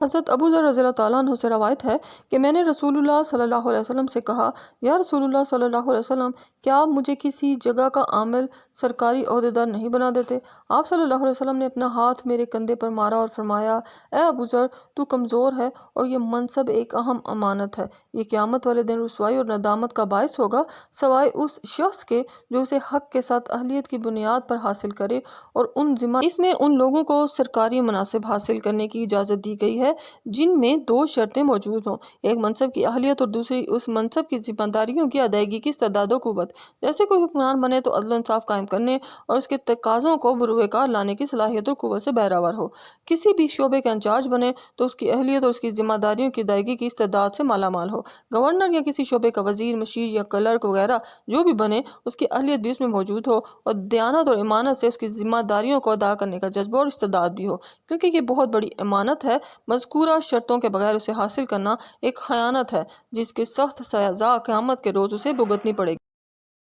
حضرت ابو ذر رضی اللہ تعالیٰ عنہ سے روایت ہے کہ میں نے رسول اللہ صلی اللہ علیہ وسلم سے کہا، یا رسول اللہ صلی اللہ علیہ وسلم، کیا آپ مجھے کسی جگہ کا عامل سرکاری عہدیدار نہیں بنا دیتے؟ آپ صلی اللہ علیہ وسلم نے اپنا ہاتھ میرے کندھے پر مارا اور فرمایا، اے ابو ذر، تو کمزور ہے اور یہ منصب ایک اہم امانت ہے۔ یہ قیامت والے دن رسوائی اور ندامت کا باعث ہوگا، سوائے اس شخص کے جو اسے حق کے ساتھ اہلیت کی بنیاد پر حاصل کرے، اور اس میں ان لوگوں کو سرکاری مناصب حاصل کرنے کی اجازت دی گئی ہے جن میں دو شرطیں موجود ہوں: ایک منصب کی اہلیت اور دوسری اس منصب کی ذمہ داریوں کی ادائیگی کی استعداد و قوت۔ جیسے کوئی حکمران بنے تو عدل و انصاف قائم کرنے اور اس کے تقاضوں کو بروئے کار لانے کی صلاحیت اور قوت سے بہرہور ہو۔ کسی بھی شعبے کا انچارج بنے تو اس کی اہلیت اور اس کی ذمہ داریوں کی ادائیگی کی استعداد سے مالا مال ہو۔ گورنر یا کسی شعبے کا وزیر، مشیر یا کلرک وغیرہ جو بھی بنے، اس کی اہلیت بھی اس میں موجود ہو اور دیانت اور امانت سے اس کی ذمہ داریوں کو ادا کرنے کا جذبہ اور استعداد بھی ہو، کیونکہ یہ بہت بڑی امانت ہے۔ مذکورہ شرطوں کے بغیر اسے حاصل کرنا ایک خیانت ہے جس کی سخت سزا قیامت کے روز اسے بھگتنی پڑے گی۔